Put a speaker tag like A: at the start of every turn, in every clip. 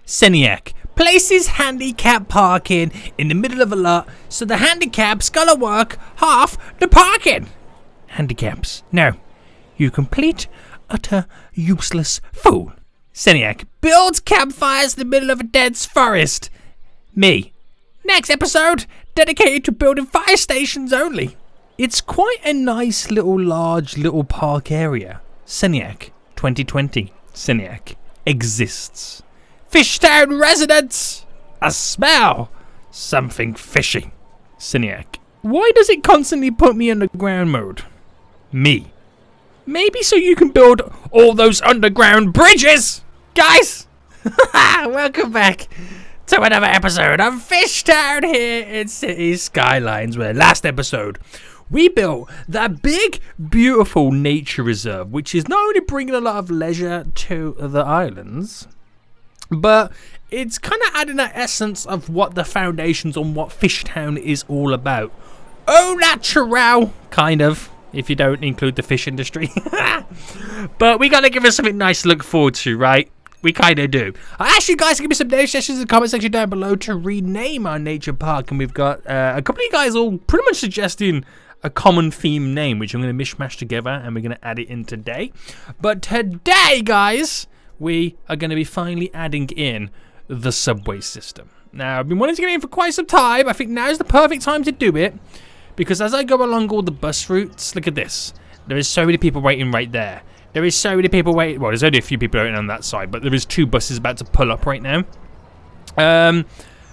A: Seniac places handicap parking in the middle of a lot, so the handicaps gotta work half the parking. Handicaps. No. You complete, utter, useless fool. Seniac builds campfires in the middle of a dense forest. Me. Next episode, dedicated to building fire stations only. It's quite a nice large park area. Seniac 2020. Seniac exists. FishTown residents! A smell! Something fishy. Seniac. Why does it constantly put me underground mode? Me. Maybe so you can build all those underground bridges! Guys! Welcome back to another episode of FishTown here in City Skylines, where last episode we built that big, beautiful nature reserve, which is not only bringing a lot of leisure to the islands, but it's kind of adding that essence of what the foundations on what FishTown is all about. Au natural, kind of, if you don't include the fish industry. But we gotta give us something nice to look forward to, right? We kind of do. Actually, guys, give me some suggestions in the comment section down below to rename our nature park. And we've got a couple of you guys all pretty much suggesting a common theme name, which I'm going to mishmash together and we're going to add it in today. But today, guys, we are going to be finally adding in the subway system. Now, I've been wanting to get in for quite some time. I think now is the perfect time to do it, because as I go along all the bus routes, look at this. There is so many people waiting right there. There is so many people waiting. Well, there's only a few people waiting on that side, but there is 2 buses about to pull up right now.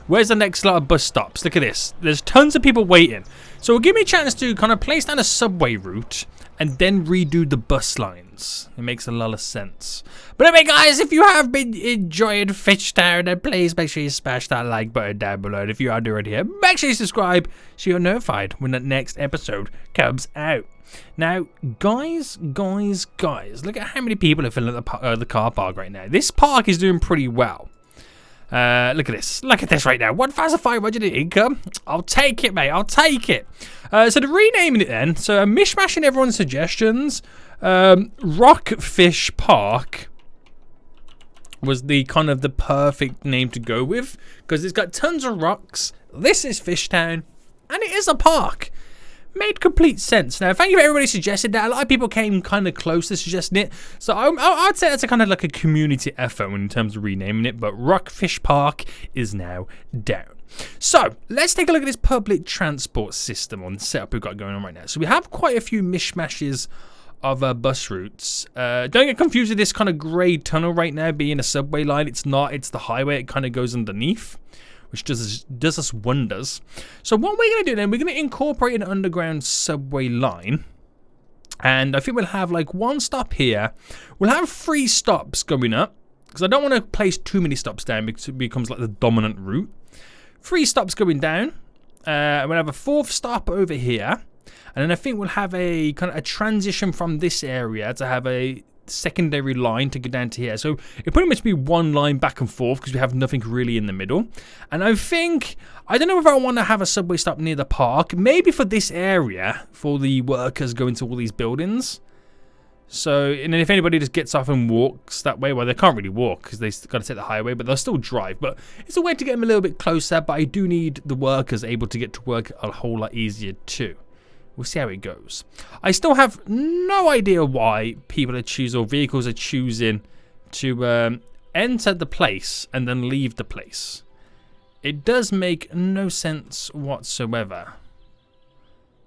A: Where's the next lot of bus stops? Look at this. There's tons of people waiting. So it'll give me a chance to kind of place down a subway route and then redo the bus lines. It makes a lot of sense. But anyway, guys, if you have been enjoying FishTown, then please make sure you smash that like button down below. And if you aren't already here, make sure you subscribe so you're notified when the next episode comes out. Now, guys, look at how many people are filling the car park right now. This park is doing pretty well. Look at this. Look at this right now. 1,500 in income. I'll take it, mate. I'll take it. So they're renaming it then. So I'm mishmashing everyone's suggestions. Rockfish Park was the kind of the perfect name to go with, because it's got tons of rocks. This is FishTown, and it is a park. Made complete sense. Now, thank you for everybody suggested that. A lot of people came kind of close to suggesting it. So I'd say that's a kind of like a community effort in terms of renaming it. But Rockfish Park is now down. So let's take a look at this public transport system on the setup we've got going on right now. So we have quite a few mishmashes of bus routes. Don't get confused with this kind of grey tunnel right now being a subway line. It's not. It's the highway. It kind of goes underneath, which does us wonders. So what we're going to do then, we're going to incorporate an underground subway line. And I think we'll have like 1 stop here. We'll have 3 stops going up, because I don't want to place too many stops down because it becomes like the dominant route. 3 stops going down. We'll have a 4th stop over here. And then I think we'll have a kind of a transition from this area to have a secondary line to go down to here. So it pretty much be 1 line back and forth, because we have nothing really in the middle. And I don't know if I want to have a subway stop near the park, maybe for this area, for the workers going to all these buildings. So, and then if anybody just gets off and walks that way, well, they can't really walk because they've got to take the highway, but they'll still drive. But it's a way to get them a little bit closer, but I do need the workers able to get to work a whole lot easier too. We'll see how it goes. I still have no idea why people are choosing, or vehicles are choosing, to enter the place and then leave the place. It does make no sense whatsoever.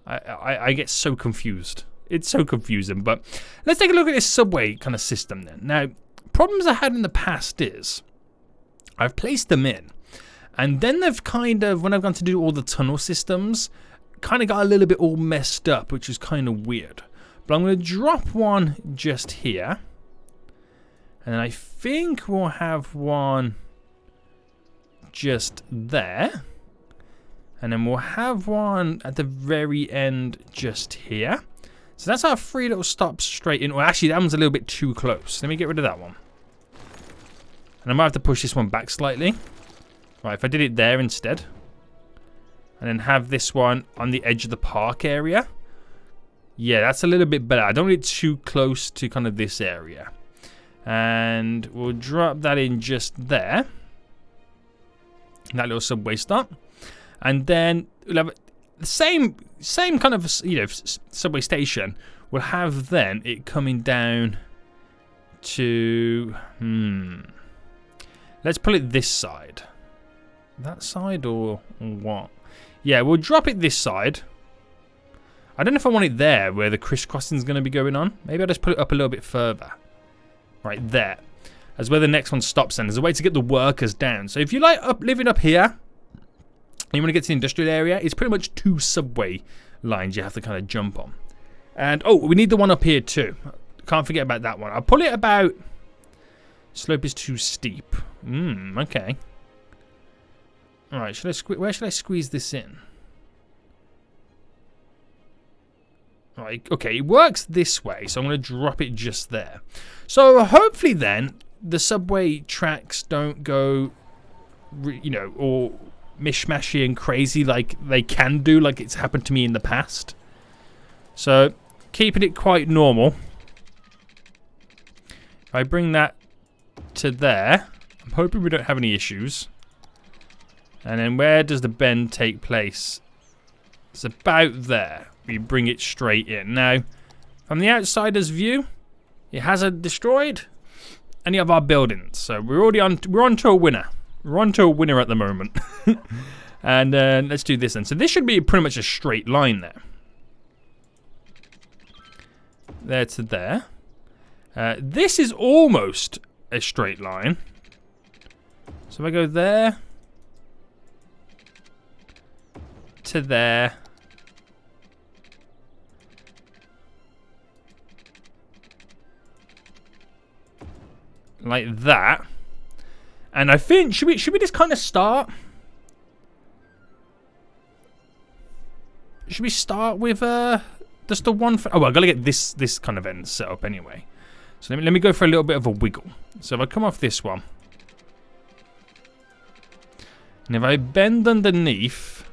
A: I get so confused. It's so confusing. But let's take a look at this subway kind of system then. Now, problems I had in the past is I've placed them in, and then they've kind of, when I've gone to do all the tunnel systems, kind of got a little bit all messed up, which is kind of weird. But I'm going to drop one just here, and then I think we'll have one just there, and then we'll have one at the very end just here. So that's our 3 little stops straight in. Well, actually, that one's a little bit too close. Let me get rid of that one, and I might have to push this one back slightly. Right, if I did it there instead, and then have this one on the edge of the park area. Yeah, that's a little bit better. I don't want it too close to kind of this area. And we'll drop that in just there. That little subway stop. And then we'll have the same kind of, you know, subway station. We'll have then it coming down to, let's pull it this side. That side or what? Yeah, we'll drop it this side. I don't know if I want it there where the crisscrossing is going to be going on. Maybe I'll just put it up a little bit further. Right there. As where the next one stops then. There's a way to get the workers down. So if you like living up here, and you want to get to the industrial area, it's pretty much 2 subway lines you have to kind of jump on. And, oh, we need the one up here too. Can't forget about that one. I'll pull it about... Slope is too steep. Okay. Alright, where should I squeeze this in? Right, okay, it works this way, so I'm going to drop it just there. So hopefully then, the subway tracks don't go, you know, all mishmashy and crazy like they can do, like it's happened to me in the past. So, keeping it quite normal. If I bring that to there, I'm hoping we don't have any issues. And then where does the bend take place? It's about there. We bring it straight in. Now, from the outsider's view, it hasn't destroyed any of our buildings. So we're on to a winner. We're on to a winner at the moment. And let's do this then. So this should be pretty much a straight line there. There to there. This is almost a straight line. So if I go there to there. Like that. And I think should we just kind of start? Should we start with just the one? Oh, well, I gotta get this kind of end set up anyway. So let me go for a little bit of a wiggle. So if I come off this one, and if I bend underneath,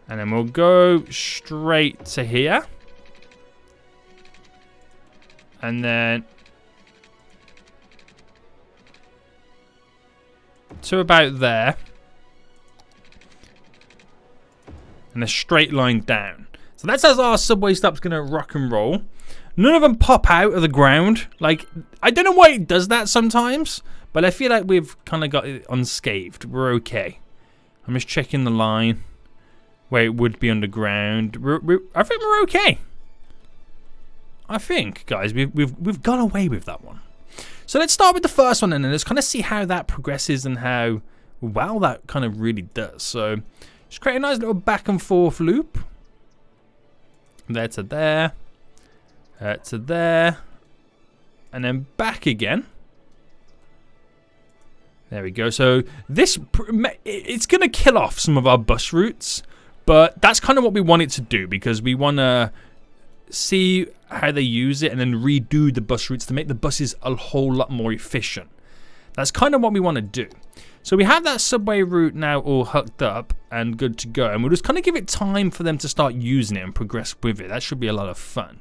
A: and then we'll go straight to here. And then to about there. And a straight line down. So that's as our subway stop's going to rock and roll. None of them pop out of the ground. Like, I don't know why it does that sometimes. But I feel like we've kind of got it unscathed. We're okay. I'm just checking the line where it would be underground. I think we're okay. I think, guys, we've gone away with that one. So let's start with the first one and then let's kind of see how that progresses and how well that kind of really does. So just create a nice little back and forth loop. There to there. To there. And then back again. There we go. So this, it's going to kill off some of our bus routes. But that's kind of what we want it to do because we want to see how they use it and then redo the bus routes to make the buses a whole lot more efficient. That's kind of what we want to do. So we have that subway route now all hooked up and good to go. And we'll just kind of give it time for them to start using it and progress with it. That should be a lot of fun.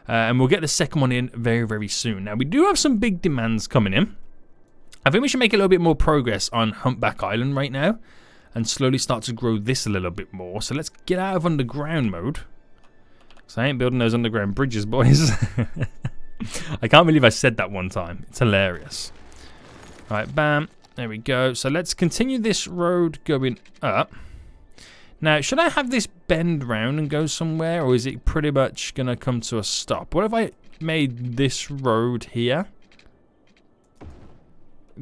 A: And we'll get the second one in very, very soon. Now, we do have some big demands coming in. I think we should make a little bit more progress on Humpback Island right now and slowly start to grow this a little bit more. So let's get out of underground mode. So I ain't building those underground bridges, boys. I can't believe I said that one time. It's hilarious. All right, bam. There we go. So let's continue this road going up. Now, should I have this bend round and go somewhere, or is it pretty much going to come to a stop? What if I made this road here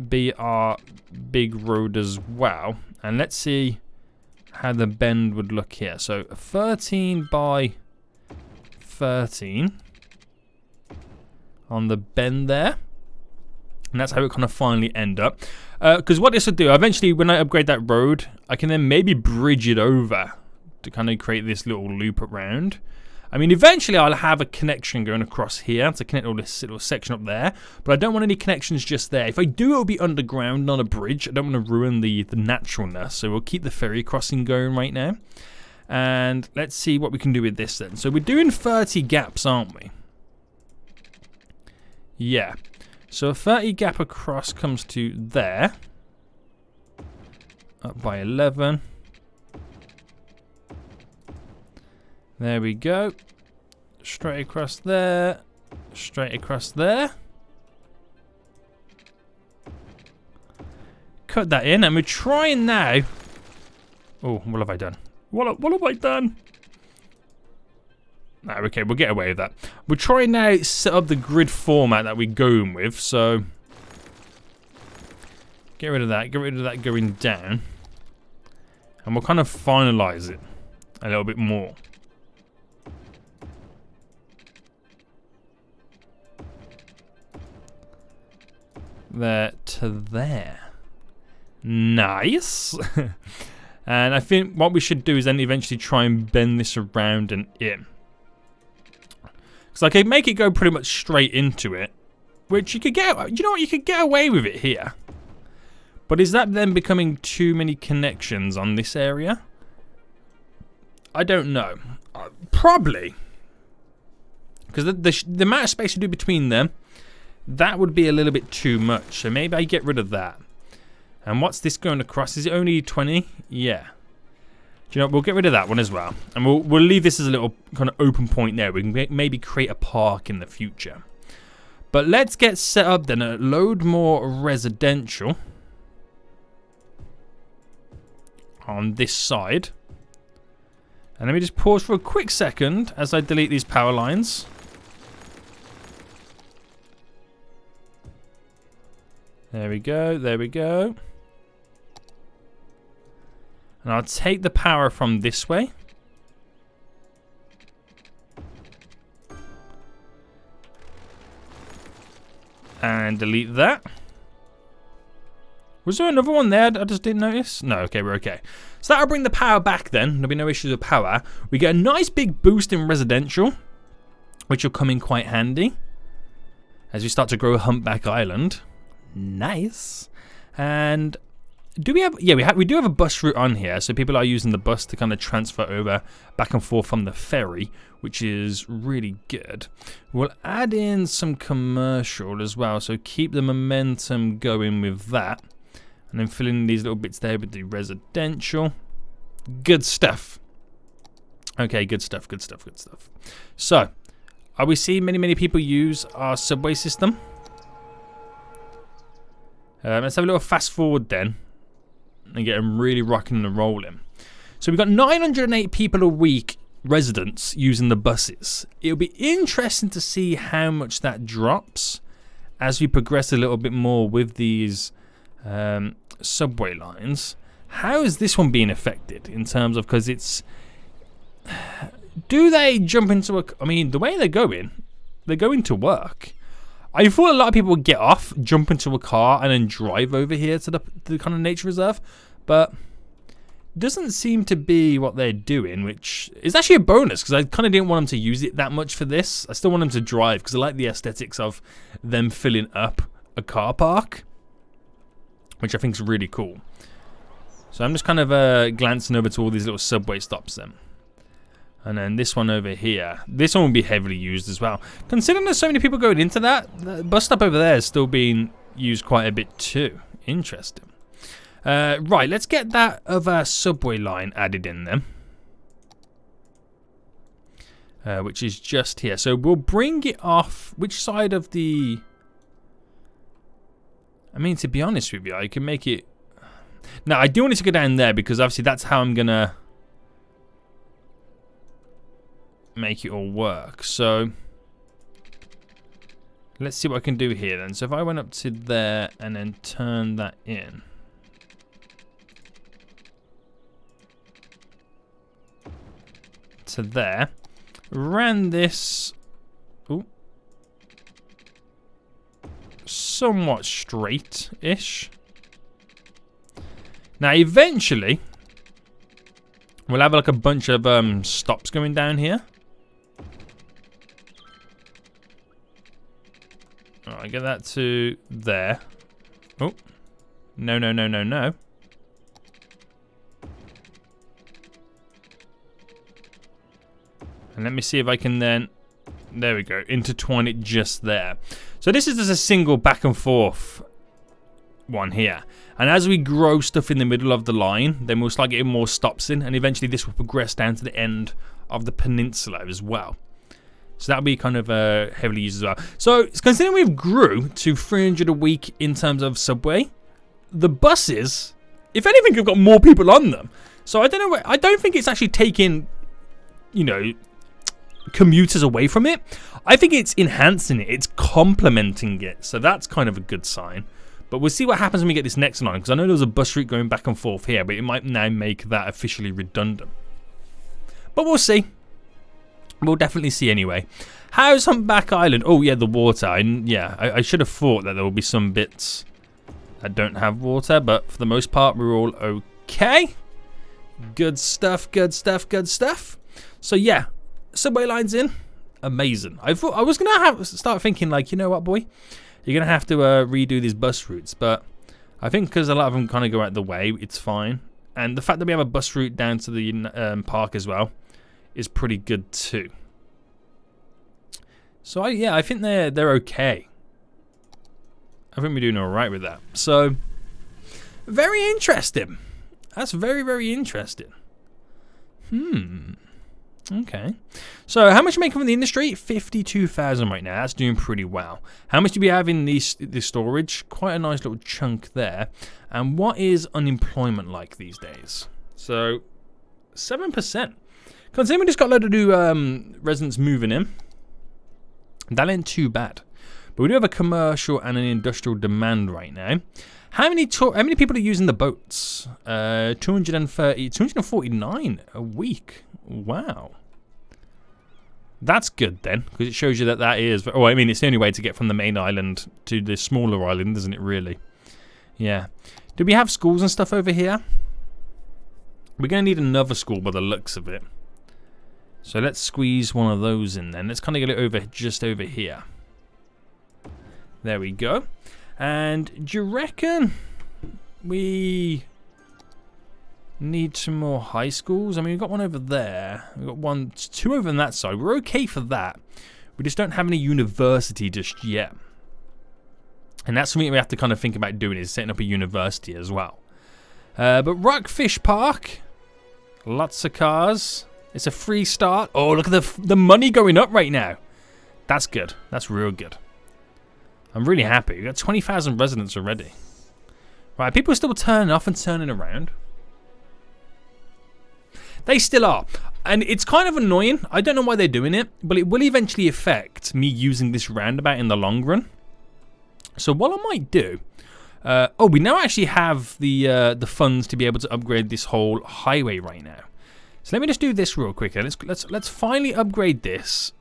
A: be our big road as well? And let's see how the bend would look here. So 13 by 13 on the bend there. And that's how it kind of finally end up. Because what this will do, eventually when I upgrade that road, I can then maybe bridge it over to kind of create this little loop around. I mean, eventually I'll have a connection going across here to connect all this little section up there. But I don't want any connections just there. If I do, it'll be underground, not a bridge. I don't want to ruin the naturalness. So we'll keep the ferry crossing going right now. And let's see what we can do with this then. So we're doing 30 gaps, aren't we? Yeah. So a 30 gap across comes to there. Up by 11. There we go. Straight across there. Straight across there. Cut that in, and we're trying now. Oh, what have I done? What have I done? No, okay, we'll get away with that. We're trying now to set up the grid format that we're going with, so get rid of that going down. And we'll kind of finalize it a little bit more. There to there. Nice. And I think what we should do is then eventually try and bend this around and in. Because I could make it go pretty much straight into it, which you could get, you know what, you could get away with it here. But is that then becoming too many connections on this area? I don't know. Probably. Because the amount of space you do between them, that would be a little bit too much. So maybe I get rid of that. And what's this going across? Is it only 20? Yeah. Do you know, we'll get rid of that one as well. And we'll leave this as a little kind of open point there. We can maybe create a park in the future. But let's get set up then a load more residential on this side. And let me just pause for a quick second as I delete these power lines. There we go, there we go. And I'll take the power from this way. And delete that. Was there another one there I just didn't notice? No, okay, we're okay. So that'll bring the power back then. There'll be no issues with power. We get a nice big boost in residential, which will come in quite handy as we start to grow Humpback Island. Nice. And do we have, yeah, we do have a bus route on here, so people are using the bus to kind of transfer over back and forth from the ferry, which is really good. We'll add in some commercial as well, so keep the momentum going with that. And then fill in these little bits there with the residential. Good stuff. Okay, good stuff, good stuff, good stuff. So, are we seeing many people use our subway system? Let's have a little fast forward then and get them really rocking and rolling. So we've got 908 people a week, residents, using the buses. It'll be interesting to see how much that drops as we progress a little bit more with these subway lines. How is this one being affected in terms of, because it's, do they jump into a, I mean, the way they're going to work. I thought a lot of people would get off, jump into a car, and then drive over here to the kind of nature reserve, but doesn't seem to be what they're doing, which is actually a bonus because I kind of didn't want them to use it that much for this. I still want them to drive because I like the aesthetics of them filling up a car park, which I think is really cool. So I'm just kind of glancing over to all these little subway stops then. And then this one over here. This one will be heavily used as well. Considering there's so many people going into that, the bus stop over there is still being used quite a bit too. Interesting. Right, let's get that other subway line added in then. Which is just here. So we'll bring it off. Which side of the... I mean, to be honest with you, I can make it... Now, I do want it to go down there because obviously that's how I'm going to make it all work. So let's see what I can do here then. So if I went up to there and then turn that in. To there. Ran this somewhat straight-ish. Now eventually we'll have like a bunch of stops going down here. I get that to there. Oh, no. And let me see if I can then, there we go, intertwine it just there. So this is just a single back and forth one here. And as we grow stuff in the middle of the line, then we'll start getting more stops in, and eventually this will progress down to the end of the peninsula as well. So that'll be kind of heavily used as well. So considering we've grew to 300 a week in terms of subway, the buses, if anything, have got more people on them. So I don't know. I don't think it's actually taking, you know, commuters away from it. I think it's enhancing it. It's complementing it. So that's kind of a good sign. But we'll see what happens when we get this next line, because I know there was a bus route going back and forth here, but it might now make that officially redundant. But we'll see. We'll definitely see anyway. How's Humpback Island? Oh, yeah, the water. I should have thought that there will be some bits that don't have water, but for the most part, we're all okay. Good stuff, good stuff, good stuff. So, yeah, subway lines in. Amazing. I thought I was going to start thinking, like, you know what, boy? You're going to have to redo these bus routes, but I think because a lot of them kind of go out the way, it's fine. And the fact that we have a bus route down to the park as well is pretty good too. So, I think they're okay. I think we're doing all right with that. So, very interesting. That's very, very interesting. Okay. So, how much are you making from the industry? 52,000 right now. That's doing pretty well. How much do we have in the storage? Quite a nice little chunk there. And what is unemployment like these days? So, 7%. Considering we just got a load of new residents moving in, that ain't too bad. But we do have a commercial and an industrial demand right now. How many people are using the boats? 249 a week. Wow. That's good then, because it shows you that is... Oh, I mean, it's the only way to get from the main island to the smaller island, isn't it, really? Yeah. Do we have schools and stuff over here? We're going to need another school by the looks of it. So let's squeeze one of those in then. Let's kind of get it over just over here. There we go. And do you reckon we need some more high schools? I mean, we've got one over there. We've got two over on that side. We're okay for that. We just don't have any university just yet. And that's something we have to kind of think about doing, is setting up a university as well. But Rockfish Park, lots of cars. It's a free start. Oh, look at the money going up right now. That's good. That's real good. I'm really happy. We've got 20,000 residents already. Right, people are still turning off and turning around. They still are. And it's kind of annoying. I don't know why they're doing it, but it will eventually affect me using this roundabout in the long run. So what I might do... we now actually have the funds to be able to upgrade this whole highway right now. So let me just do this real quick. Let's finally upgrade this.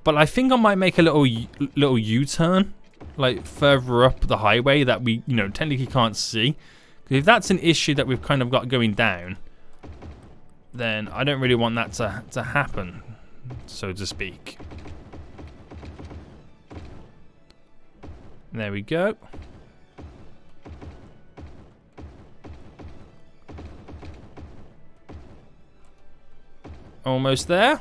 A: But I think I might make a little U-turn, like further up the highway that we, technically can't see. Because if that's an issue that we've kind of got going down, then I don't really want that to happen, so to speak. There we go. Almost there.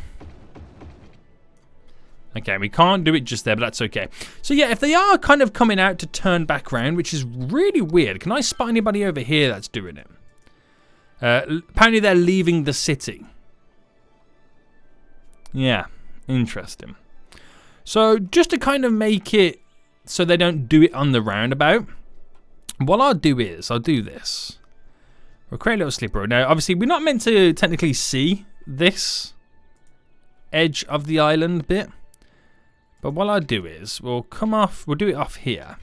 A: Okay, we can't do it just there, but that's okay. So yeah, if they are kind of coming out to turn back around, which is really weird. Can I spot anybody over here that's doing it? Apparently they're leaving the city. Yeah, interesting. So just to kind of make it so they don't do it on the roundabout, what I'll do is, I'll do this. We'll create a little slip road. Now, obviously, we're not meant to technically see this edge of the island bit. But what I'll do is, we'll do it off here.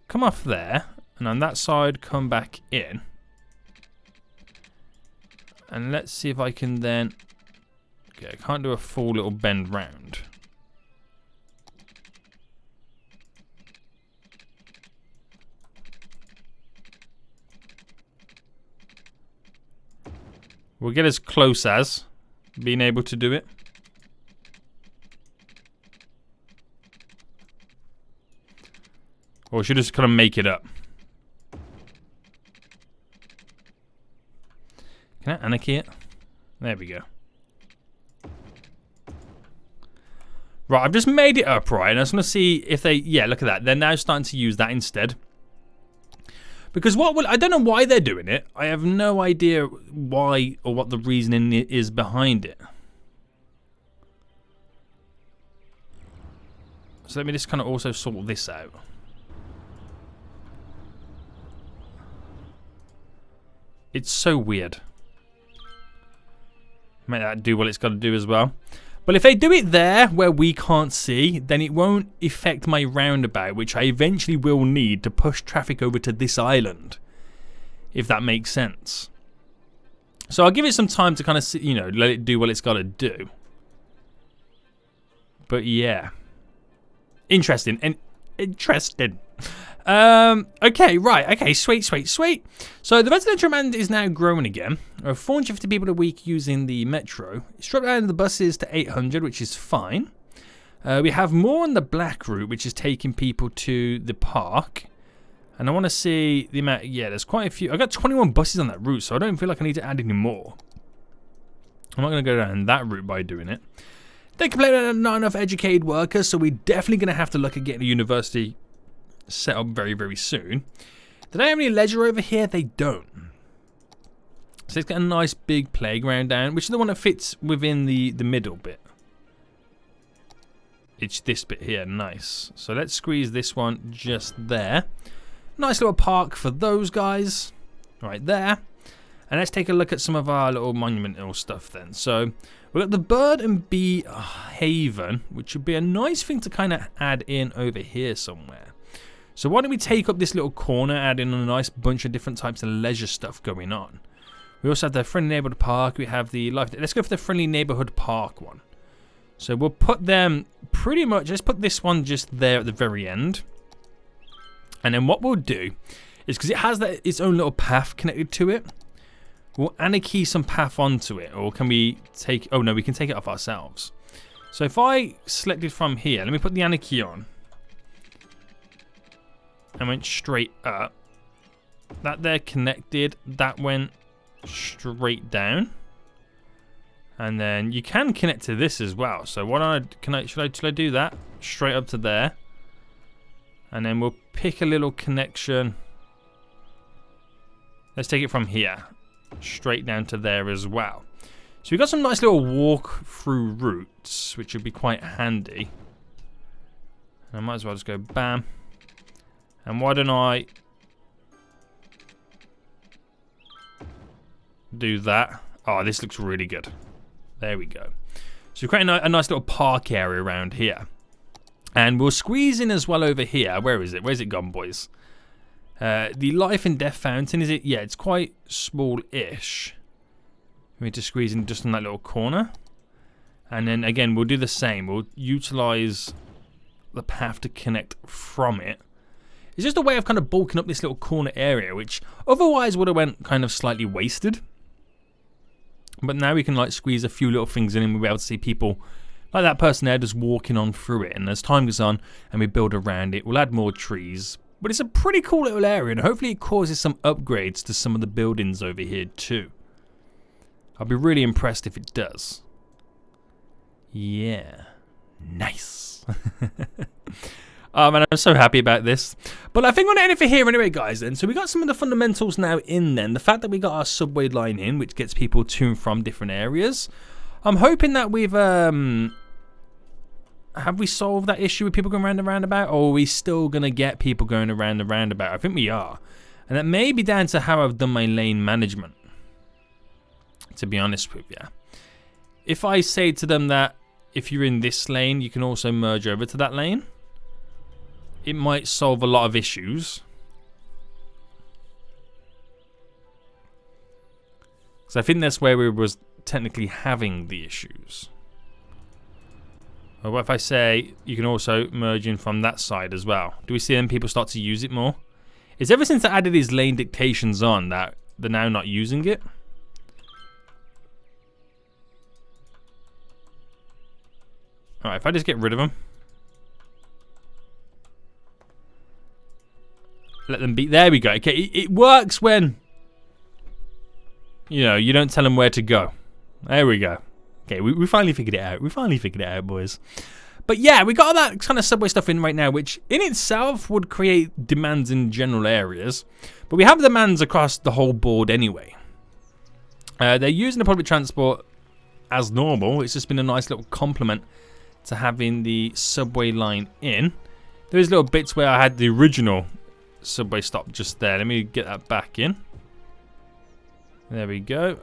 A: Come off there, and on that side, come back in. And let's see if I can then... Okay, I can't do a full little bend round. We'll get as close as being able to do it. Or should just kind of make it up. Can I anarchy it? There we go. Right, I've just made it up, right? And I just want to see if they... Yeah, look at that. They're now starting to use that instead. Because I don't know why they're doing it. I have no idea why or what the reasoning is behind it. So let me just kind of also sort this out. It's so weird. Make that do what it's got to do as well. But if they do it there where we can't see, then it won't affect my roundabout, which I eventually will need to push traffic over to this island, if that makes sense. So I'll give it some time to kind of see, you know, let it do what it's got to do. But yeah, interesting and interesting. Okay, right. Okay, sweet. So the residential demand is now growing again. 450 people a week using the metro. It's dropped down the buses to 800, which is fine. We have more on the black route, which is taking people to the park. And I want to see the amount. Yeah, there's quite a few. I got 21 buses on that route, so I don't feel like I need to add any more. I'm not going to go down that route by doing it. They complain about not enough educated workers, so we're definitely going to have to look at getting a university set up very, very soon. Do they have any leisure over here? They don't. So it's got a nice big playground down, which is the one that fits within the middle bit. It's this bit here, nice. So let's squeeze this one just there. Nice little park for those guys, right there. And let's take a look at some of our little monumental stuff then. So we've got the bird and bee haven, which would be a nice thing to kind of add in over here somewhere. So why don't we take up this little corner, add in a nice bunch of different types of leisure stuff going on. We also have the friendly neighborhood park. We have the life. Let's go for the friendly neighborhood park one. So we'll put them pretty much. Let's put this one just there at the very end. And then what we'll do is, because it has its own little path connected to it, we'll anarchy some path onto it. Or can we take? Oh no, we can take it off ourselves. So if I selected from here, let me put the anarchy on. And went straight up. That there connected. That went straight down. And then you can connect to this as well. So what should I do that straight up to there? And then we'll pick a little connection. Let's take it from here straight down to there as well. So we've got some nice little walk through routes, which would be quite handy. And I might as well just go bam. And why don't I do that? Oh, this looks really good. There we go. So we're creating a nice little park area around here. And we'll squeeze in as well over here. Where is it? Where's it gone, boys? The life and death fountain, is it? Yeah, it's quite small-ish. We need to squeeze in just in that little corner. And then, again, we'll do the same. We'll utilize the path to connect from it. It's just a way of kind of bulking up this little corner area, which otherwise would have went kind of slightly wasted. But now we can like squeeze a few little things in and we'll be able to see people like that person there just walking on through it. And as time goes on and we build around it, we'll add more trees. But it's a pretty cool little area and hopefully it causes some upgrades to some of the buildings over here too. I'll be really impressed if it does. Yeah. Nice. And I'm so happy about this. But I think I'm going to end it for here anyway, guys, then. So we got some of the fundamentals now in then. The fact that we got our subway line in, which gets people to and from different areas. I'm hoping that we've... have we solved that issue with people going around the roundabout? Or are we still going to get people going around the roundabout? I think we are. And that may be down to how I've done my lane management. To be honest with you. If I say to them that if you're in this lane, you can also merge over to that lane. It might solve a lot of issues. Because I think that's where we was technically having the issues. Or what if I say you can also merge in from that side as well? Do we see them people start to use it more? It's ever since I added these lane dictations on that they're now not using it. Alright, if I just get rid of them. Let them be. There we go. Okay, it works when, you know, you don't tell them where to go. There we go. Okay, we finally figured it out. We finally figured it out, boys. But yeah, we got all that kind of subway stuff in right now, which in itself would create demands in general areas. But we have demands across the whole board anyway. They're using the public transport as normal. It's just been a nice little compliment to having the subway line in. There's little bits where I had the original subway stop just there. Let me get that back in. There we go.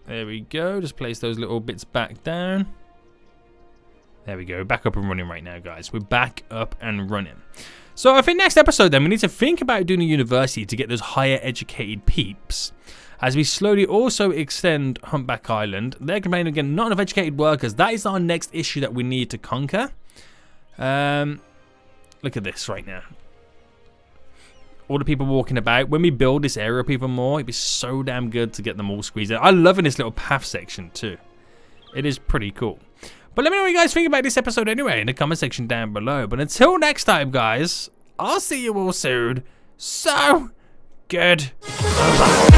A: There we go. Just place those little bits back down. There we go. Back up and running right now, guys. We're back up and running. So I think next episode then we need to think about doing a university to get those higher educated peeps. As we slowly also extend Humpback Island. They're complaining again, not enough educated workers. That is our next issue that we need to conquer. Look at this right now. All the people walking about. When we build this area of people more, it'd be so damn good to get them all squeezed in. I'm loving this little path section too. It is pretty cool. But let me know what you guys think about this episode anyway in the comment section down below. But until next time, guys, I'll see you all soon. So, good. Bye-bye.